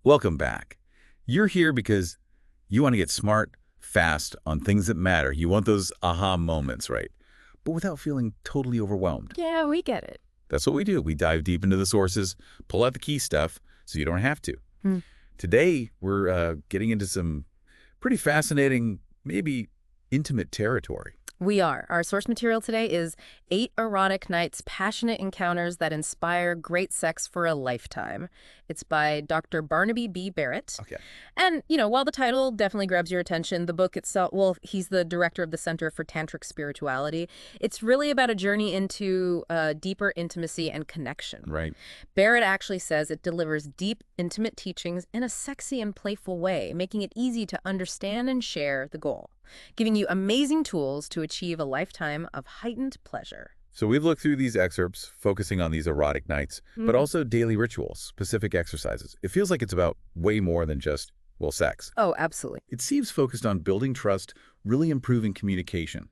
Welcome back. You're here because you want to get smart, fast on things that matter. You want those aha moments, right? But without feeling totally overwhelmed. Yeah, we get it. That's what we do. We dive deep into the sources, pull out the key stuff so you don't have to. Hmm. Today, we're getting into some pretty fascinating, maybe intimate territory. We are. Our source material today is 8 Erotic Nights, Passionate Encounters That Inspire Great Sex for a Lifetime. It's by Dr. Barnaby B. Barrett. Okay. And, while the title definitely grabs your attention, the book itself, well, he's the director of the Center for Tantric Spirituality. It's really about a journey into deeper intimacy and connection. Right. Barrett actually says it delivers deep, intimate teachings in a sexy and playful way, making it easy to understand and share the goal, giving you amazing tools to achieve a lifetime of heightened pleasure. So we've looked through these excerpts, focusing on these erotic nights, but also daily rituals, specific exercises. It feels like it's about way more than just, well, sex. Oh, absolutely. It seems focused on building trust, really improving communication,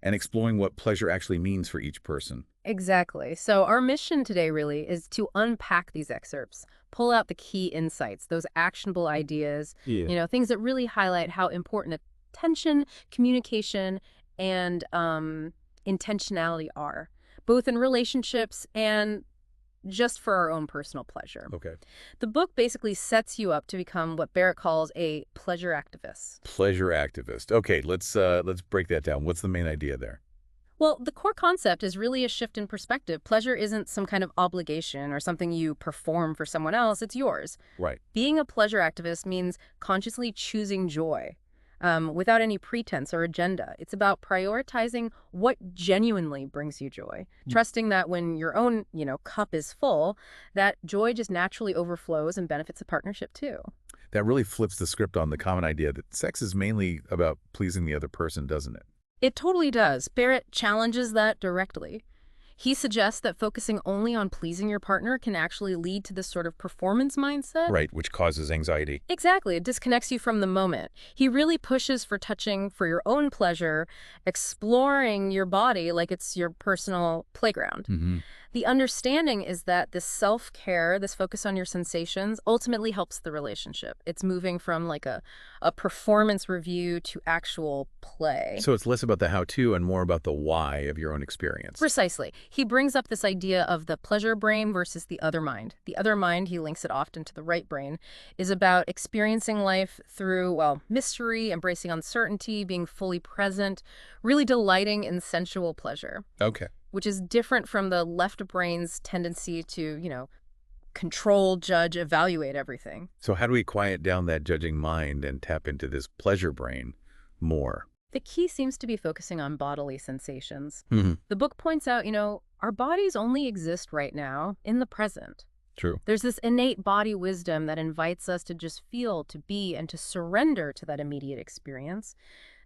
and exploring what pleasure actually means for each person. Exactly. So our mission today really is to unpack these excerpts, pull out the key insights, those actionable ideas, things that really highlight how important attention, communication, and intentionality are, both in relationships and just for our own personal pleasure. Okay. The book basically sets you up to become what Barrett calls a pleasure activist. Pleasure activist. Okay, let's break that down. What's the main idea there? Well, the core concept is really a shift in perspective. Pleasure isn't some kind of obligation or something you perform for someone else. It's yours. Right. Being a pleasure activist means consciously choosing joy without any pretense or agenda. It's about prioritizing what genuinely brings you joy, trusting that when your own, cup is full, that joy just naturally overflows and benefits the partnership too. That really flips the script on the common idea that sex is mainly about pleasing the other person, doesn't it? It totally does. Barrett challenges that directly. He suggests that focusing only on pleasing your partner can actually lead to this sort of performance mindset. Right, which causes anxiety. Exactly. It disconnects you from the moment. He really pushes for touching for your own pleasure, exploring your body like it's your personal playground. The understanding is that this self-care, this focus on your sensations, ultimately helps the relationship. It's moving from like a performance review to actual play. So it's less about the how-to and more about the why of your own experience. Precisely. He brings up this idea of the pleasure brain versus the other mind. The other mind, he links it often to the right brain, is about experiencing life through, well, mystery, embracing uncertainty, being fully present, really delighting in sensual pleasure. Okay. Which is different from the left brain's tendency to, control, judge, evaluate everything. So how do we quiet down that judging mind and tap into this pleasure brain more? The key seems to be focusing on bodily sensations. Mm-hmm. The book points out, our bodies only exist right now in the present. True. There's this innate body wisdom that invites us to just feel, to be, and to surrender to that immediate experience.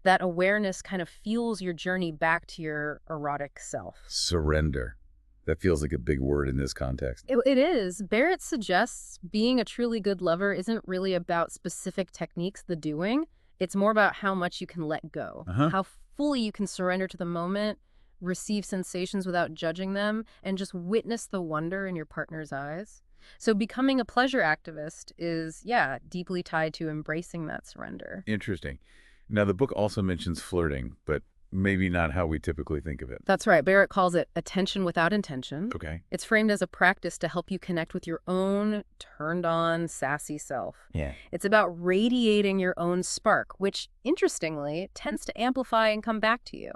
That awareness kind of fuels your journey back to your erotic self. Surrender. That feels like a big word in this context. It is. Barrett suggests being a truly good lover isn't really about specific techniques, the doing. It's more about how much you can let go, how fully you can surrender to the moment, receive sensations without judging them, and just witness the wonder in your partner's eyes. So becoming a pleasure activist is, deeply tied to embracing that surrender. Interesting. Now, the book also mentions flirting, but maybe not how we typically think of it. That's right. Barrett calls it attention without intention. Okay. It's framed as a practice to help you connect with your own turned-on, sassy self. Yeah. It's about radiating your own spark, which, interestingly, tends to amplify and come back to you.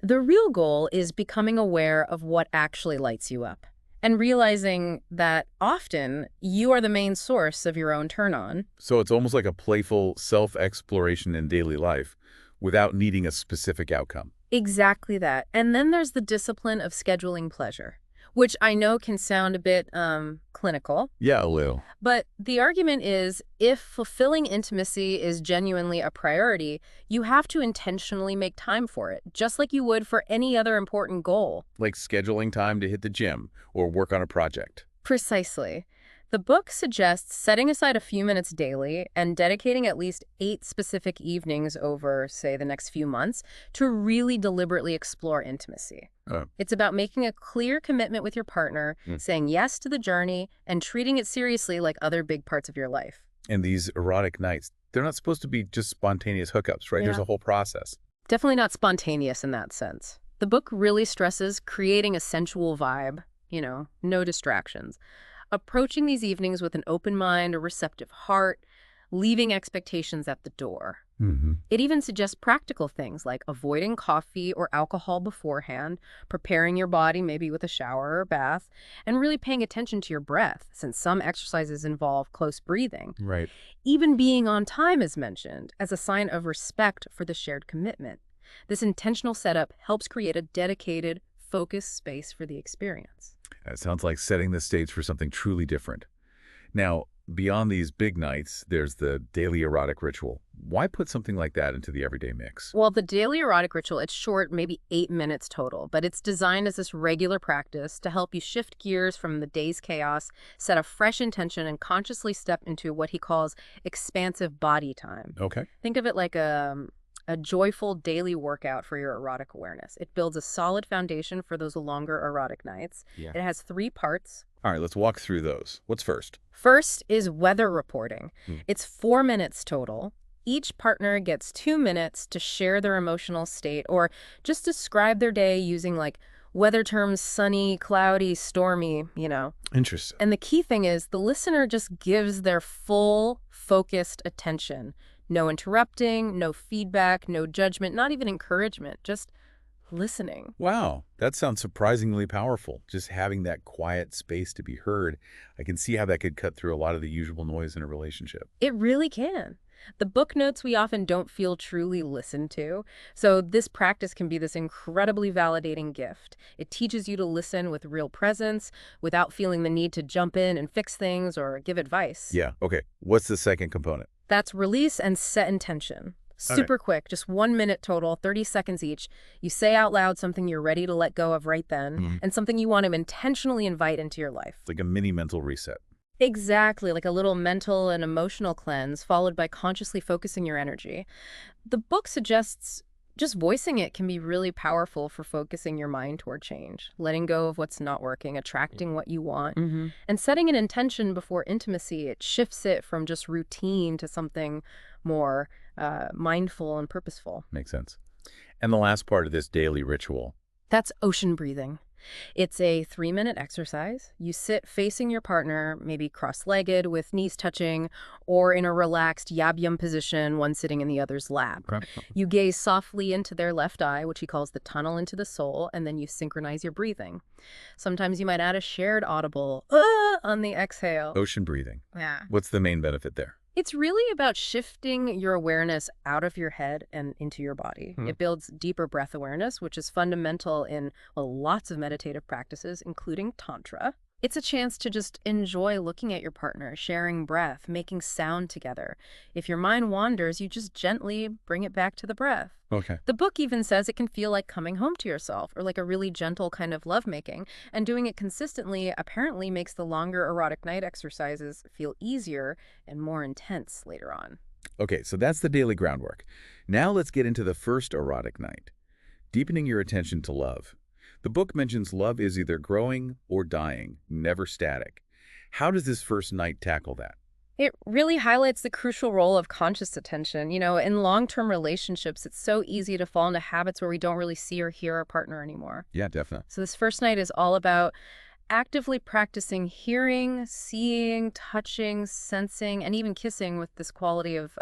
The real goal is becoming aware of what actually lights you up and realizing that often you are the main source of your own turn-on. So it's almost like a playful self-exploration in daily life without needing a specific outcome. Exactly that. And then there's the discipline of scheduling pleasure, which I know can sound a bit clinical. Yeah, a little. But the argument is, if fulfilling intimacy is genuinely a priority, you have to intentionally make time for it, just like you would for any other important goal. Like scheduling time to hit the gym or work on a project. Precisely. The book suggests setting aside a few minutes daily and dedicating at least 8 specific evenings over, say, the next few months to really deliberately explore intimacy. It's about making a clear commitment with your partner, saying yes to the journey, and treating it seriously like other big parts of your life. And these erotic nights, they're not supposed to be just spontaneous hookups, right? Yeah. There's a whole process. Definitely not spontaneous in that sense. The book really stresses creating a sensual vibe, no distractions. Approaching these evenings with an open mind, a receptive heart, leaving expectations at the door. It even suggests practical things like avoiding coffee or alcohol beforehand, preparing your body maybe with a shower or bath, and really paying attention to your breath, since some exercises involve close breathing. Right. Even being on time is mentioned as a sign of respect for the shared commitment. This intentional setup helps create a dedicated, focused space for the experience. That sounds like setting the stage for something truly different. Now, beyond these big nights, there's the daily erotic ritual. Why put something like that into the everyday mix? Well, the daily erotic ritual, it's short, maybe 8 minutes total, but it's designed as this regular practice to help you shift gears from the day's chaos, set a fresh intention, and consciously step into what he calls expansive body time. Okay. Think of it like a joyful daily workout for your erotic awareness. It builds a solid foundation for those longer erotic nights. Yeah. It has 3 parts. All right, let's walk through those. What's first? First is weather reporting. It's 4 minutes total. Each partner gets 2 minutes to share their emotional state or just describe their day using like weather terms: sunny, cloudy, stormy. Interesting. And the key thing is the listener just gives their full, focused attention. No interrupting, no feedback, no judgment, not even encouragement, just listening. Wow, that sounds surprisingly powerful. Just having that quiet space to be heard. I can see how that could cut through a lot of the usual noise in a relationship. It really can. The book notes we often don't feel truly listened to, so this practice can be this incredibly validating gift. It teaches you to listen with real presence without feeling the need to jump in and fix things or give advice. Yeah, okay. What's the second component? That's release and set intention. Super quick, just 1 minute total, 30 seconds each. You say out loud something you're ready to let go of right then, and something you want to intentionally invite into your life. It's like a mini mental reset. Exactly, like a little mental and emotional cleanse, followed by consciously focusing your energy. The book suggests just voicing it can be really powerful for focusing your mind toward change, letting go of what's not working, attracting what you want, and setting an intention before intimacy. It shifts it from just routine to something more mindful and purposeful. Makes sense. And the last part of this daily ritual. That's ocean breathing. It's a 3-minute exercise. You sit facing your partner, maybe cross-legged with knees touching, or in a relaxed yab-yum position, one sitting in the other's lap. Okay. You gaze softly into their left eye, which he calls the tunnel into the soul, and then you synchronize your breathing. Sometimes you might add a shared audible on the exhale. Ocean breathing. Yeah. What's the main benefit there? It's really about shifting your awareness out of your head and into your body. It builds deeper breath awareness, which is fundamental in lots of meditative practices, including Tantra. It's a chance to just enjoy looking at your partner, sharing breath, making sound together. If your mind wanders, you just gently bring it back to the breath. Okay. The book even says it can feel like coming home to yourself or like a really gentle kind of lovemaking. And doing it consistently apparently makes the longer erotic night exercises feel easier and more intense later on. Okay, so that's the daily groundwork. Now let's get into the first erotic night. Deepening your attention to love. The book mentions love is either growing or dying, never static. How does this first night tackle that? It really highlights the crucial role of conscious attention. In long-term relationships, it's so easy to fall into habits where we don't really see or hear our partner anymore. Yeah, definitely. So this first night is all about actively practicing hearing, seeing, touching, sensing, and even kissing with this quality of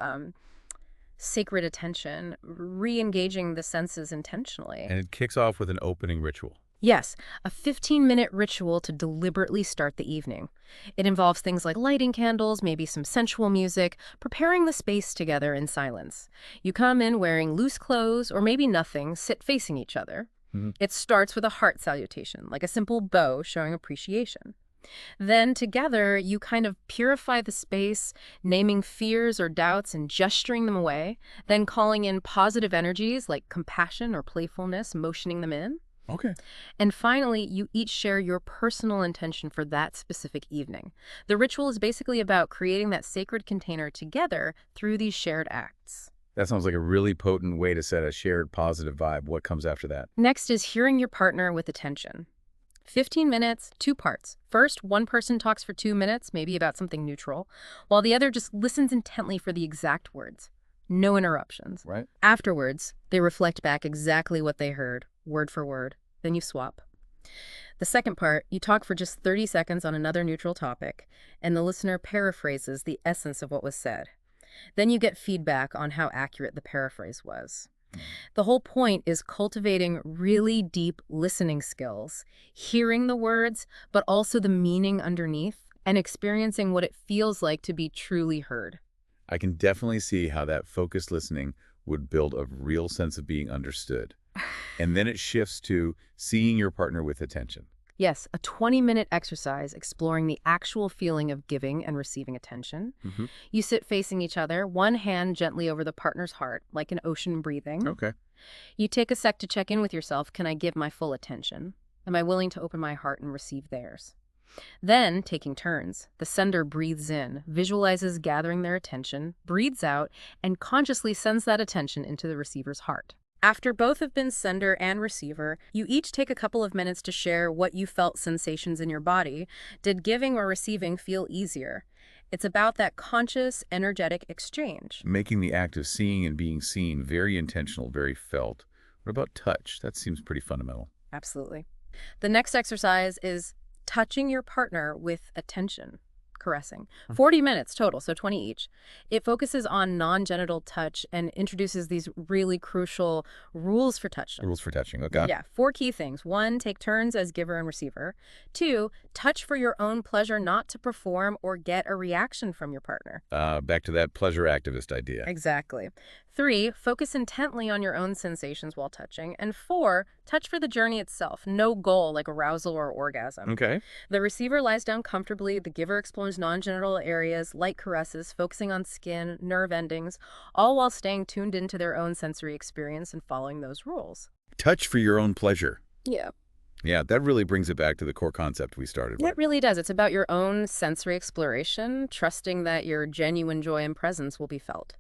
sacred attention, re-engaging the senses intentionally. And it kicks off with an opening ritual. Yes, a 15-minute ritual to deliberately start the evening. It involves things like lighting candles, maybe some sensual music, preparing the space together in silence. You come in wearing loose clothes or maybe nothing, sit facing each other. It starts with a heart salutation, like a simple bow showing appreciation. Then together, you kind of purify the space, naming fears or doubts and gesturing them away, then calling in positive energies like compassion or playfulness, motioning them in. Okay. And finally, you each share your personal intention for that specific evening. The ritual is basically about creating that sacred container together through these shared acts. That sounds like a really potent way to set a shared positive vibe. What comes after that? Next is hearing your partner with attention. 15 minutes, 2 parts. First, one person talks for 2 minutes, maybe about something neutral, while the other just listens intently for the exact words. No interruptions. Right. Afterwards, they reflect back exactly what they heard, word for word. Then you swap. The second part, you talk for just 30 seconds on another neutral topic, and the listener paraphrases the essence of what was said. Then you get feedback on how accurate the paraphrase was. The whole point is cultivating really deep listening skills, hearing the words, but also the meaning underneath, and experiencing what it feels like to be truly heard. I can definitely see how that focused listening would build a real sense of being understood. And then it shifts to seeing your partner with attention. Yes, a 20-minute exercise exploring the actual feeling of giving and receiving attention. Mm-hmm. You sit facing each other, one hand gently over the partner's heart, like an ocean breathing. Okay. You take a sec to check in with yourself. Can I give my full attention? Am I willing to open my heart and receive theirs? Then, taking turns, the sender breathes in, visualizes gathering their attention, breathes out, and consciously sends that attention into the receiver's heart. After both have been sender and receiver, you each take a couple of minutes to share what you felt sensations in your body. Did giving or receiving feel easier? It's about that conscious, energetic exchange. Making the act of seeing and being seen very intentional, very felt. What about touch? That seems pretty fundamental. Absolutely. The next exercise is touching your partner with attention, caressing. 40 minutes total, so 20 each. It focuses on non-genital touch and introduces these really crucial rules for touch. Rules for touching, okay. Yeah, 4 key things. 1, take turns as giver and receiver. 2, touch for your own pleasure, not to perform or get a reaction from your partner. Back to that pleasure activist idea. Exactly. 3, focus intently on your own sensations while touching. And 4, touch for the journey itself. No goal like arousal or orgasm. Okay. The receiver lies down comfortably. The giver explores non-genital areas, light caresses, focusing on skin, nerve endings, all while staying tuned into their own sensory experience and following those rules. Touch for your own pleasure. Yeah. Yeah, that really brings it back to the core concept we started with. It really does. It's about your own sensory exploration, trusting that your genuine joy and presence will be felt.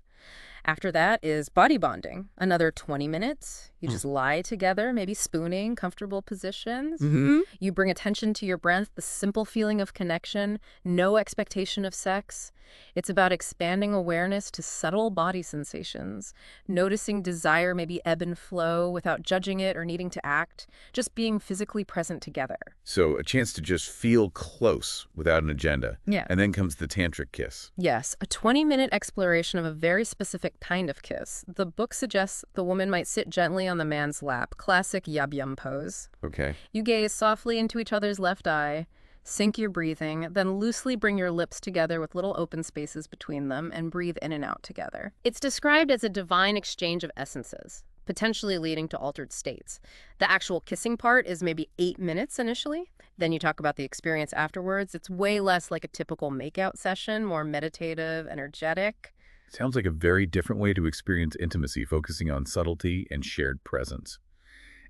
After that is body bonding. Another 20 minutes. You just lie together, maybe spooning, comfortable positions. Mm-hmm. You bring attention to your breath, the simple feeling of connection, no expectation of sex. It's about expanding awareness to subtle body sensations, noticing desire maybe ebb and flow without judging it or needing to act, just being physically present together. So a chance to just feel close without an agenda. Yeah. And then comes the tantric kiss. Yes, a 20-minute exploration of a very specific kind of kiss. The book suggests the woman might sit gently on the man's lap, classic yum-yum pose. Okay. You gaze softly into each other's left eye, sync your breathing, then loosely bring your lips together with little open spaces between them and breathe in and out together. It's described as a divine exchange of essences, potentially leading to altered states. The actual kissing part is maybe 8 minutes initially. Then you talk about the experience afterwards. It's way less like a typical makeout session, more meditative, energetic. Sounds like a very different way to experience intimacy, focusing on subtlety and shared presence.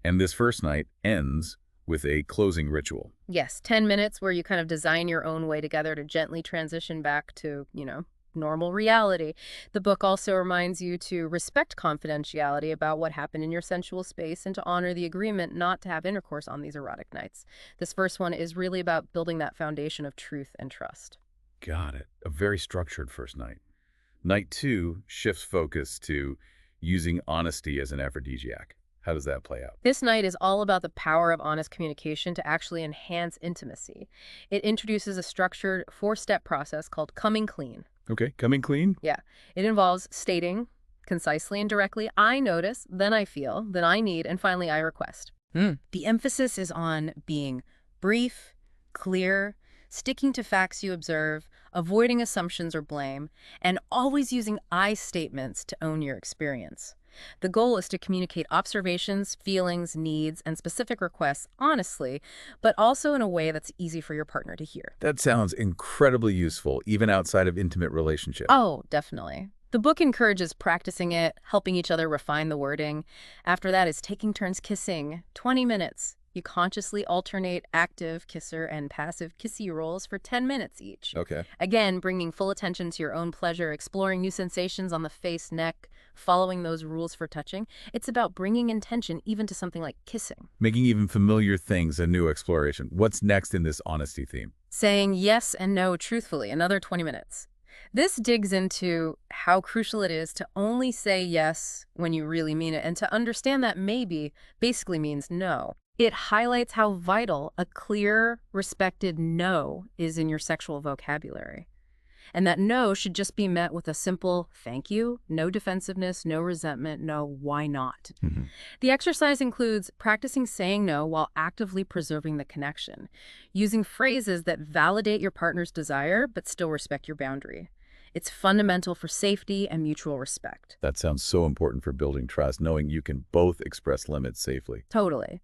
And this first night ends with a closing ritual. Yes, 10 minutes where you kind of design your own way together to gently transition back to, normal reality. The book also reminds you to respect confidentiality about what happened in your sensual space and to honor the agreement not to have intercourse on these erotic nights. This first one is really about building that foundation of truth and trust. Got it. A very structured first night. Night 2 shifts focus to using honesty as an aphrodisiac. How does that play out? This night is all about the power of honest communication to actually enhance intimacy. It introduces a structured 4-step process called coming clean. Okay, coming clean? Yeah. It involves stating concisely and directly, I notice, then I feel, then I need, and finally I request. The emphasis is on being brief, clear, sticking to facts you observe, avoiding assumptions or blame, and always using I statements to own your experience. The goal is to communicate observations, feelings, needs, and specific requests honestly, but also in a way that's easy for your partner to hear. That sounds incredibly useful, even outside of intimate relationships. Oh, definitely. The book encourages practicing it, helping each other refine the wording. After that is taking turns kissing, 20 minutes. You consciously alternate active kisser and passive kissy roles for 10 minutes each. Okay. Again, bringing full attention to your own pleasure, exploring new sensations on the face, neck, following those rules for touching. It's about bringing intention even to something like kissing. Making even familiar things a new exploration. What's next in this honesty theme? Saying yes and no truthfully, another 20 minutes. This digs into how crucial it is to only say yes when you really mean it, and to understand that maybe basically means no. It highlights how vital a clear, respected no is in your sexual vocabulary. And that no should just be met with a simple thank you, no defensiveness, no resentment, no why not. The exercise includes practicing saying no while actively preserving the connection, using phrases that validate your partner's desire but still respect your boundary. It's fundamental for safety and mutual respect. That sounds so important for building trust, knowing you can both express limits safely. Totally.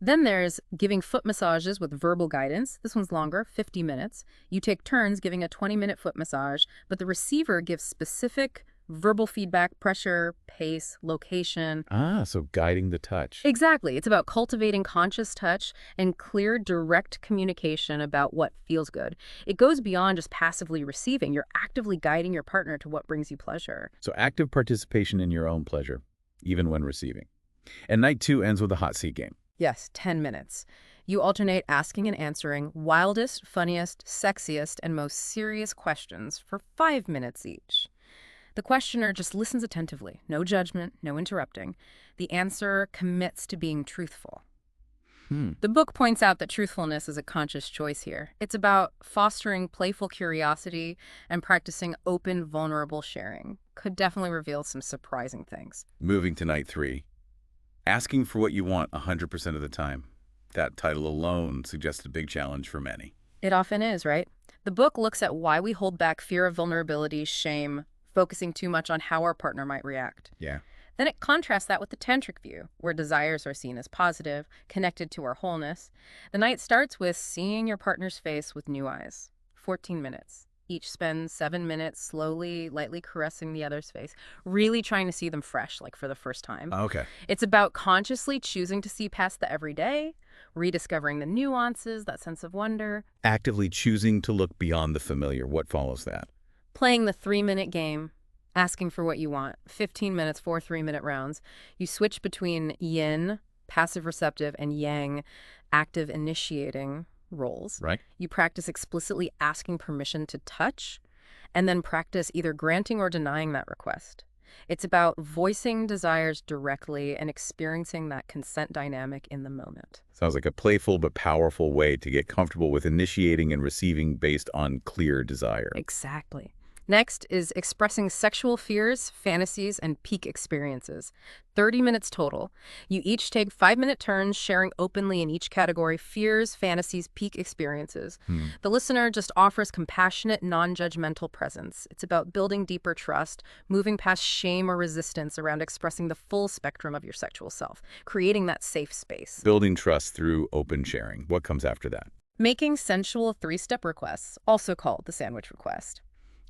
Then there's giving foot massages with verbal guidance. This one's longer, 50 minutes. You take turns giving a 20-minute foot massage, but the receiver gives specific verbal feedback, pressure, pace, location. So guiding the touch. Exactly. It's about cultivating conscious touch and clear, direct communication about what feels good. It goes beyond just passively receiving. You're actively guiding your partner to what brings you pleasure. So active participation in your own pleasure, even when receiving. And night 2 ends with a hot seat game. Yes, 10 minutes. You alternate asking and answering wildest, funniest, sexiest, and most serious questions for 5 minutes each. The questioner just listens attentively, no judgment, no interrupting. The answerer commits to being truthful. The book points out that truthfulness is a conscious choice here. It's about fostering playful curiosity and practicing open, vulnerable sharing. Could definitely reveal some surprising things. Moving to night 3. Asking for what you want 100% of the time. That title alone suggests a big challenge for many. It often is, right? The book looks at why we hold back fear of vulnerability, shame, focusing too much on how our partner might react. Yeah. Then it contrasts that with the tantric view, where desires are seen as positive, connected to our wholeness. The night starts with seeing your partner's face with new eyes. 14 minutes. Each spends 7 minutes slowly, lightly caressing the other's face, really trying to see them fresh, like for the first time. Okay. It's about consciously choosing to see past the everyday, rediscovering the nuances, that sense of wonder. Actively choosing to look beyond the familiar. What follows that? Playing the 3-minute game, asking for what you want. 15 minutes, 4 3-minute rounds. You switch between yin, passive receptive, and yang, active initiating roles. Right. You practice explicitly asking permission to touch, and then practice either granting or denying that request. It's about voicing desires directly and experiencing that consent dynamic in the moment. Sounds like a playful but powerful way to get comfortable with initiating and receiving based on clear desire. Exactly. Next is expressing sexual fears, fantasies, and peak experiences. 30 minutes total. You each take 5-minute turns, sharing openly in each category: fears, fantasies, peak experiences. The listener just offers compassionate, non-judgmental presence. It's about building deeper trust, moving past shame or resistance around expressing the full spectrum of your sexual self, creating that safe space. Building trust through open sharing. What comes after that? Making sensual 3-step requests, also called the sandwich request.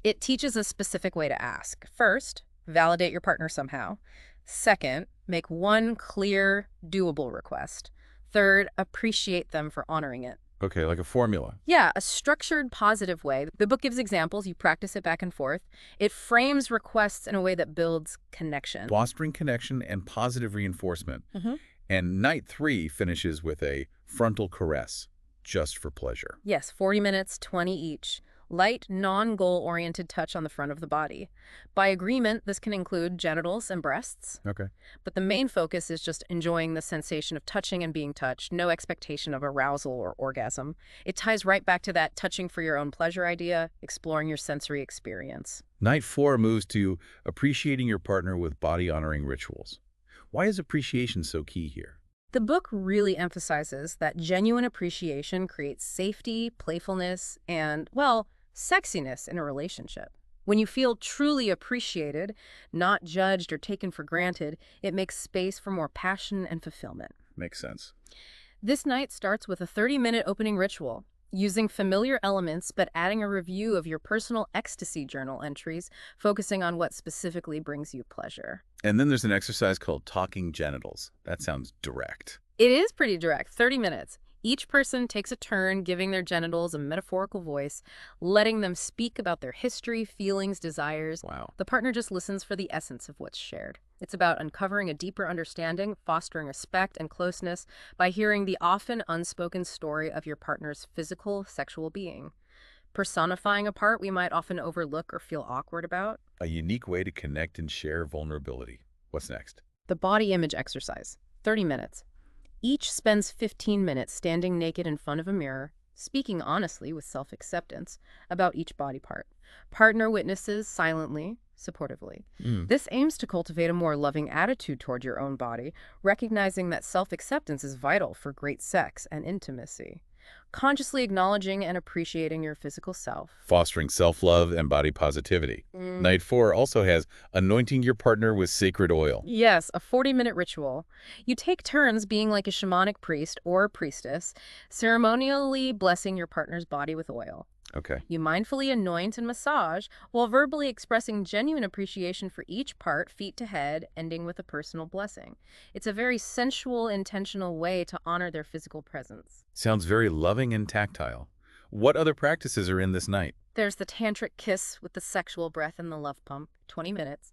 It teaches a specific way to ask. First, validate your partner somehow. Second, make one clear, doable request. Third, appreciate them for honoring it. Okay, like a formula. Yeah, a structured, positive way. The book gives examples. You practice it back and forth. It frames requests in a way that builds connection. Fostering connection and positive reinforcement. And night 3 finishes with a frontal caress, just for pleasure. Yes, 40 minutes, 20 each. Light, non-goal-oriented touch on the front of the body. By agreement, this can include genitals and breasts. Okay. But the main focus is just enjoying the sensation of touching and being touched, no expectation of arousal or orgasm. It ties right back to that touching for your own pleasure idea, exploring your sensory experience. Night 4 moves to appreciating your partner with body-honoring rituals. Why is appreciation so key here? The book really emphasizes that genuine appreciation creates safety, playfulness, and, well, sexiness in a relationship. When you feel truly appreciated, not judged or taken for granted, it makes space for more passion and fulfillment. Makes sense. This night starts with a 30-minute opening ritual. Using familiar elements but adding a review of your personal ecstasy journal entries, focusing on what specifically brings you pleasure. And then there's an exercise called talking genitals. That sounds direct. It is pretty direct, 30 minutes. Each person takes a turn giving their genitals a metaphorical voice, letting them speak about their history, feelings, desires. Wow. The partner just listens for the essence of what's shared. It's about uncovering a deeper understanding, fostering respect and closeness by hearing the often unspoken story of your partner's physical, sexual being. Personifying a part we might often overlook or feel awkward about. A unique way to connect and share vulnerability. What's next? The body image exercise, 30 minutes. Each spends 15 minutes standing naked in front of a mirror, speaking honestly with self-acceptance about each body part. Partner witnesses silently, supportively. This aims to cultivate a more loving attitude toward your own body, recognizing that self-acceptance is vital for great sex and intimacy. Consciously acknowledging and appreciating your physical self. Fostering self-love and body positivity. Night 4 also has anointing your partner with sacred oil. Yes, a 40-minute ritual. You take turns being like a shamanic priest or priestess, ceremonially blessing your partner's body with oil. Okay. You mindfully anoint and massage while verbally expressing genuine appreciation for each part, feet to head, ending with a personal blessing. It's a very sensual, intentional way to honor their physical presence. Sounds very loving and tactile. What other practices are in this night? There's the tantric kiss with the sexual breath and the love pump, 20 minutes.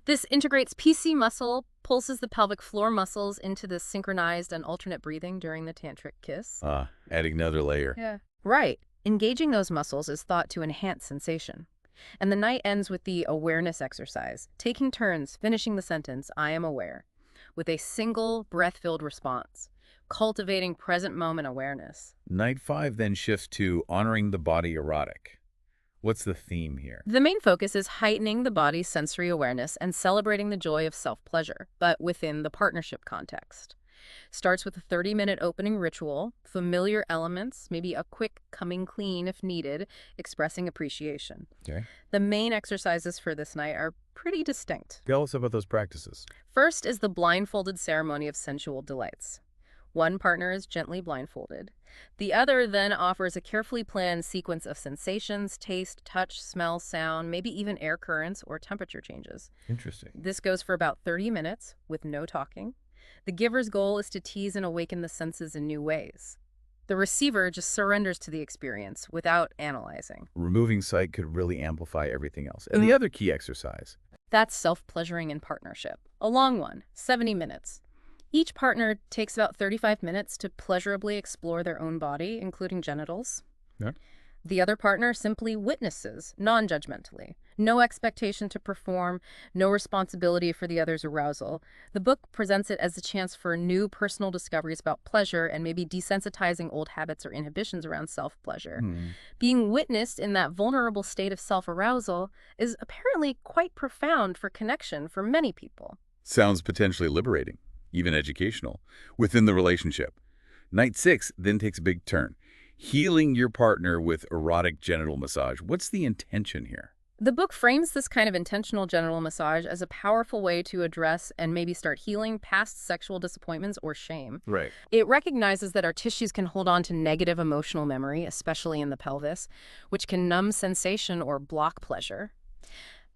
This integrates PC muscle, pulses the pelvic floor muscles into the synchronized and alternate breathing during the tantric kiss. Adding another layer. Yeah. Right. Engaging those muscles is thought to enhance sensation. And the night ends with the awareness exercise, taking turns finishing the sentence, I am aware, with a single breath-filled response, cultivating present moment awareness. Night 5 then shifts to honoring the body erotic. What's the theme here? The main focus is heightening the body's sensory awareness and celebrating the joy of self-pleasure, but within the partnership context. Starts with a 30-minute opening ritual, familiar elements, maybe a quick coming clean if needed, expressing appreciation. Okay. The main exercises for this night are pretty distinct. Tell us about those practices. First is the blindfolded ceremony of sensual delights. One partner is gently blindfolded. The other then offers a carefully planned sequence of sensations, taste, touch, smell, sound, maybe even air currents or temperature changes. Interesting. This goes for about 30 minutes with no talking. The giver's goal is to tease and awaken the senses in new ways. The receiver just surrenders to the experience without analyzing. Removing sight could really amplify everything else. And the other key exercise. That's self-pleasuring in partnership. A long one, 70 minutes. Each partner takes about 35 minutes to pleasurably explore their own body, including genitals. Yeah. The other partner simply witnesses, non-judgmentally. No expectation to perform, no responsibility for the other's arousal. The book presents it as a chance for new personal discoveries about pleasure and maybe desensitizing old habits or inhibitions around self-pleasure. Being witnessed in that vulnerable state of self-arousal is apparently quite profound for connection for many people. Sounds potentially liberating, even educational, within the relationship. Night 6 then takes a big turn. Healing your partner with erotic genital massage. What's the intention here? The book frames this kind of intentional genital massage as a powerful way to address and maybe start healing past sexual disappointments or shame. Right. It recognizes that our tissues can hold on to negative emotional memory, especially in the pelvis, which can numb sensation or block pleasure.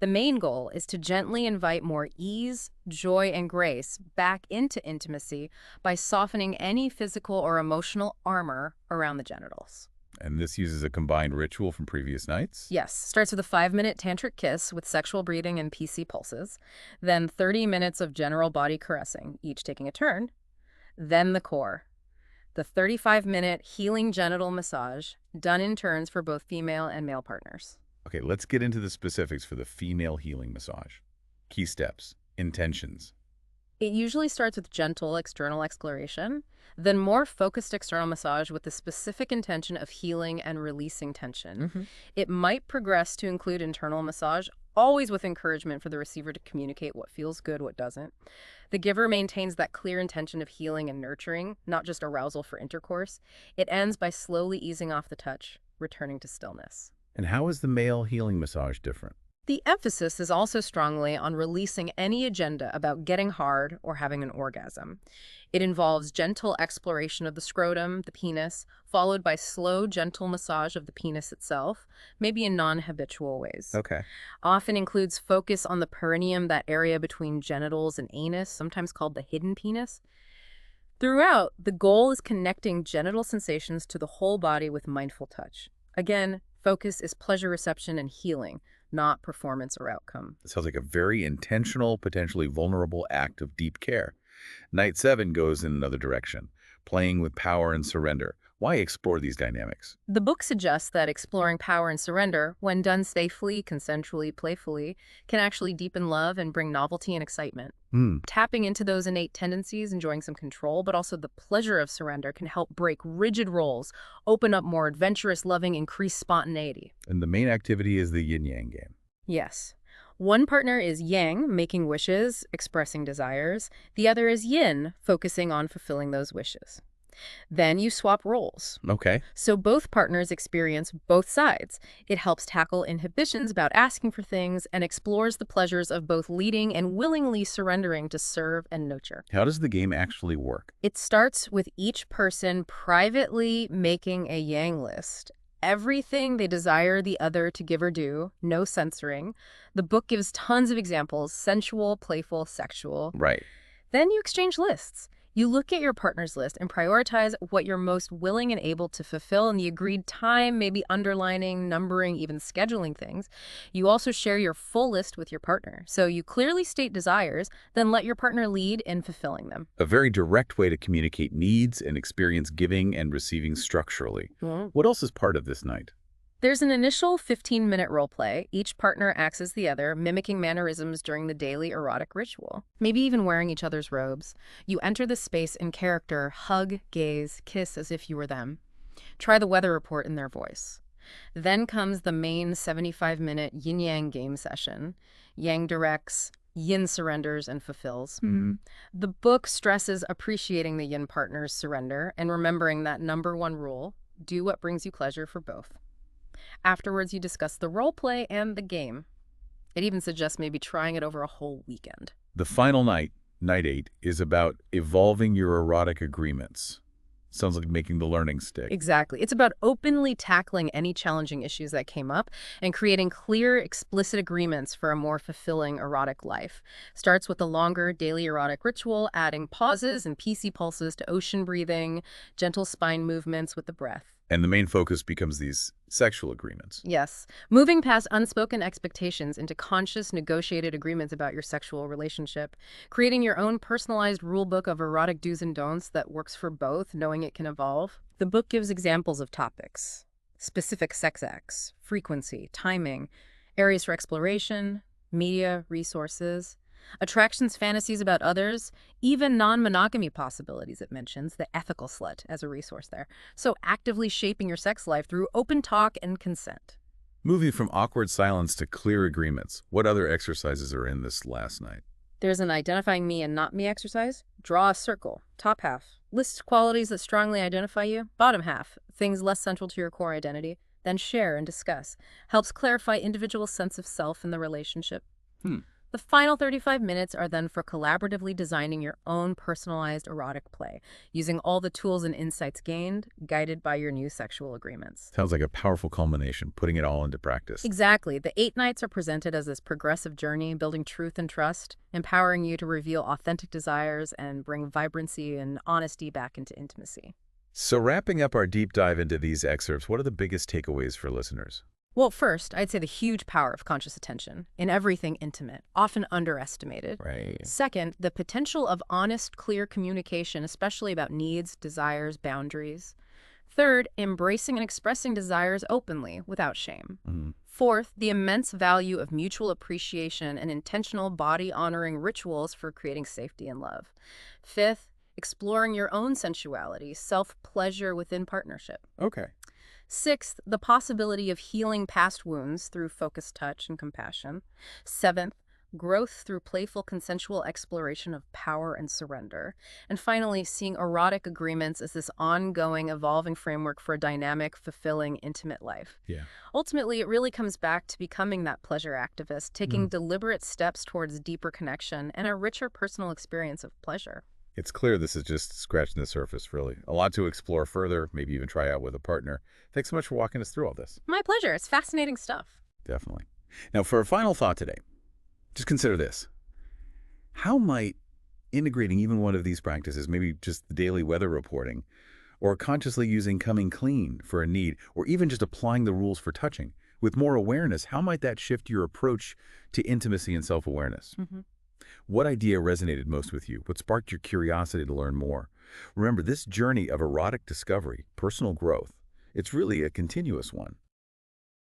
The main goal is to gently invite more ease, joy, and grace back into intimacy by softening any physical or emotional armor around the genitals. And this uses a combined ritual from previous nights? Yes, starts with a 5-minute tantric kiss with sexual breathing and PC pulses, then 30 minutes of general body caressing, each taking a turn, then the core. The 35-minute healing genital massage, done in turns for both female and male partners. Okay, let's get into the specifics for the female healing massage. Key steps, intentions. It usually starts with gentle external exploration, then more focused external massage with the specific intention of healing and releasing tension. It might progress to include internal massage, always with encouragement for the receiver to communicate what feels good, what doesn't. The giver maintains that clear intention of healing and nurturing, not just arousal for intercourse. It ends by slowly easing off the touch, returning to stillness. And how is the male healing massage different? The emphasis is also strongly on releasing any agenda about getting hard or having an orgasm. It involves gentle exploration of the scrotum, the penis, followed by slow, gentle massage of the penis itself, maybe in non-habitual ways. Okay. Often includes focus on the perineum, that area between genitals and anus, sometimes called the hidden penis. Throughout, the goal is connecting genital sensations to the whole body with mindful touch. Again, focus is pleasure reception and healing, not performance or outcome. It sounds like a very intentional, potentially vulnerable act of deep care. Night 7 goes in another direction, playing with power and surrender. Why explore these dynamics? The book suggests that exploring power and surrender, when done safely, consensually, playfully, can actually deepen love and bring novelty and excitement. Hmm. Tapping into those innate tendencies, enjoying some control, but also the pleasure of surrender can help break rigid roles, open up more adventurous loving, increase spontaneity. And the main activity is the yin-yang game. Yes. One partner is yang, making wishes, expressing desires. The other is yin, focusing on fulfilling those wishes. Then you swap roles. Okay. So both partners experience both sides. It helps tackle inhibitions about asking for things and explores the pleasures of both leading and willingly surrendering to serve and nurture. How does the game actually work? It starts with each person privately making a yang list. Everything they desire the other to give or do, no censoring. The book gives tons of examples: sensual, playful, sexual. Right. Then you exchange lists. You look at your partner's list and prioritize what you're most willing and able to fulfill in the agreed time, maybe underlining, numbering, even scheduling things. You also share your full list with your partner. So you clearly state desires, then let your partner lead in fulfilling them. A very direct way to communicate needs and experience giving and receiving structurally. What else is part of this night? There's an initial 15-minute role play. Each partner acts as the other, mimicking mannerisms during the daily erotic ritual, maybe even wearing each other's robes. You enter the space in character, hug, gaze, kiss as if you were them. Try the weather report in their voice. Then comes the main 75-minute yin-yang game session. Yang directs, yin surrenders and fulfills. The book stresses appreciating the yin partner's surrender and remembering that #1 rule: do what brings you pleasure for both. Afterwards, you discuss the role play and the game. It even suggests maybe trying it over a whole weekend. The final night, night 8, is about evolving your erotic agreements. Sounds like making the learning stick. Exactly. It's about openly tackling any challenging issues that came up and creating clear, explicit agreements for a more fulfilling erotic life. Starts with a longer daily erotic ritual, adding pauses and PC pulses to ocean breathing, gentle spine movements with the breath. And the main focus becomes these sexual agreements. Yes. Moving past unspoken expectations into conscious, negotiated agreements about your sexual relationship. Creating your own personalized rulebook of erotic do's and don'ts that works for both, knowing it can evolve. The book gives examples of topics: specific sex acts, frequency, timing, areas for exploration, media, resources, attractions, fantasies about others, even non-monogamy possibilities. It mentions the ethical slut as a resource there. So actively shaping your sex life through open talk and consent. Moving from awkward silence to clear agreements, what other exercises are in this last night? There's an identifying me and not me exercise. Draw a circle. Top half: list qualities that strongly identify you. Bottom half: things less central to your core identity. Then share and discuss. Helps clarify individual sense of self in the relationship. The final 35 minutes are then for collaboratively designing your own personalized erotic play, using all the tools and insights gained, guided by your new sexual agreements. Sounds like a powerful culmination, putting it all into practice. Exactly. The 8 nights are presented as this progressive journey, building truth and trust, empowering you to reveal authentic desires and bring vibrancy and honesty back into intimacy. So wrapping up our deep dive into these excerpts, what are the biggest takeaways for listeners? Well, first, I'd say the huge power of conscious attention in everything intimate, often underestimated. Right. Second, the potential of honest, clear communication, especially about needs, desires, boundaries. Third, embracing and expressing desires openly, without shame. Fourth, the immense value of mutual appreciation and intentional body-honoring rituals for creating safety and love. Fifth, exploring your own sensuality, self-pleasure within partnership. Okay. Sixth, the possibility of healing past wounds through focused touch and compassion. Seventh, growth through playful consensual exploration of power and surrender. And finally, seeing erotic agreements as this ongoing, evolving framework for a dynamic, fulfilling, intimate life. Yeah. Ultimately, it really comes back to becoming that pleasure activist, taking deliberate steps towards deeper connection and a richer personal experience of pleasure. It's clear this is just scratching the surface, really. A lot to explore further, maybe even try out with a partner. Thanks so much for walking us through all this. My pleasure. It's fascinating stuff. Definitely. Now, for a final thought today, just consider this. How might integrating even one of these practices, maybe just the daily weather reporting, or consciously using coming clean for a need, or even just applying the rules for touching, with more awareness, how might that shift your approach to intimacy and self-awareness? What idea resonated most with you? What sparked your curiosity to learn more? Remember, this journey of erotic discovery, personal growth, it's really a continuous one.